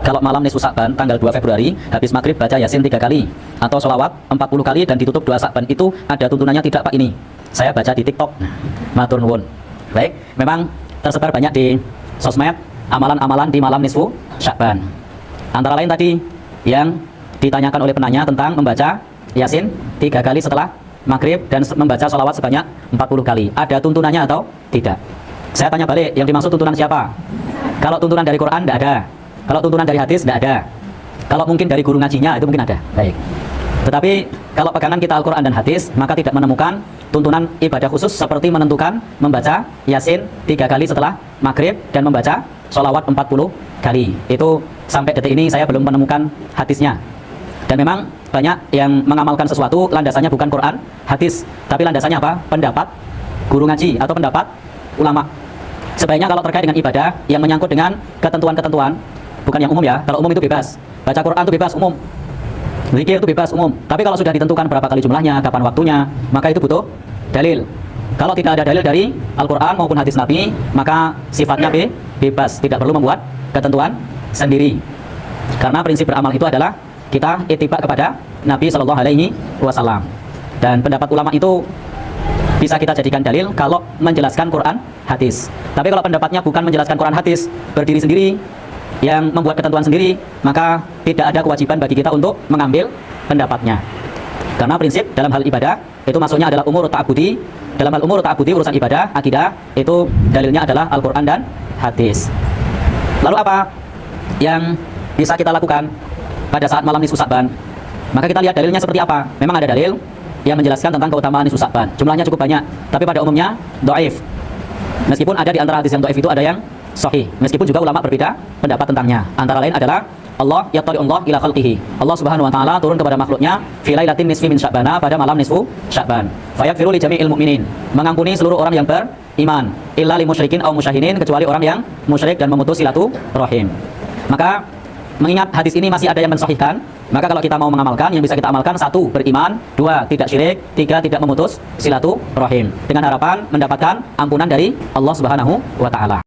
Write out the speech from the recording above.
Kalau malam nisfu Sa'ban tanggal 2 Februari habis maghrib baca Yasin 3 kali atau sholawat 40 kali dan ditutup 2 Sa'ban, itu ada tuntunannya tidak Pak? Ini saya baca di TikTok. Matur nuwun. Baik, memang tersebar banyak di sosmed amalan-amalan di malam nisfu Sa'ban. Antara lain tadi yang ditanyakan oleh penanya tentang membaca Yasin 3 kali setelah maghrib dan membaca sholawat sebanyak 40 kali. Ada tuntunannya atau tidak? Saya tanya balik, yang dimaksud tuntunan siapa? Kalau tuntunan dari Quran tidak ada. Kalau tuntunan dari hadis tidak ada. Kalau mungkin dari guru ngajinya itu mungkin ada. Baik. Tetapi kalau pegangan kita Al-Quran dan hadis, maka tidak menemukan tuntunan ibadah khusus seperti menentukan membaca Yasin 3 kali setelah maghrib dan membaca sholawat 40 kali. Itu sampai detik ini saya belum menemukan hadisnya. Dan memang banyak yang mengamalkan sesuatu landasannya bukan Quran, hadis, tapi landasannya apa? Pendapat guru ngaji atau pendapat ulama. Sebaiknya kalau terkait dengan ibadah yang menyangkut dengan ketentuan-ketentuan, bukan yang umum ya. Kalau umum itu bebas. Baca Quran itu bebas, umum. Zikir itu bebas, umum. Tapi kalau sudah ditentukan berapa kali jumlahnya, kapan waktunya, maka itu butuh dalil. Kalau tidak ada dalil dari Al-Quran maupun hadis Nabi, maka sifatnya bebas, tidak perlu membuat ketentuan sendiri. Karena prinsip beramal itu adalah kita ittiba kepada Nabi Shallallahu Alaihi Wasallam. Dan pendapat ulama itu bisa kita jadikan dalil kalau menjelaskan Quran, hadis. Tapi kalau pendapatnya bukan menjelaskan Quran, hadis, berdiri sendiri, yang membuat ketentuan sendiri, maka tidak ada kewajiban bagi kita untuk mengambil pendapatnya. Karena prinsip dalam hal ibadah itu maksudnya adalah umur ta'abudi. Dalam hal umur ta'abudi, urusan ibadah, akidah, itu dalilnya adalah Al-Quran dan hadis. Lalu apa yang bisa kita lakukan pada saat malam nisfu Sa'ban? Maka kita lihat dalilnya seperti apa. Memang ada dalil yang menjelaskan tentang keutamaan nisfu Sa'ban. Jumlahnya cukup banyak, tapi pada umumnya dhaif. Meskipun ada di antara hadis yang dhaif itu ada yang sahih, meskipun juga ulama berbeda pendapat tentangnya. Antara lain adalah Allah yattali'ullah ila khalqihi. Allah Subhanahu wa taala turun kepada makhluknya fi lailatin nisfi min Sya'bana, pada malam nisfu Sya'ban. Fayaghfiru li jami'il mu'minin, mengampuni seluruh orang yang beriman, illa lil musyrikin aw musyahinin, kecuali orang yang musyrik dan memutus silaturahim. Maka mengingat hadis ini masih ada yang mensahihkan, maka kalau kita mau mengamalkan, yang bisa kita amalkan: 1. Beriman, 2. Tidak syirik, 3. Tidak memutus silaturahim, dengan harapan mendapatkan ampunan dari Allah Subhanahu wa taala.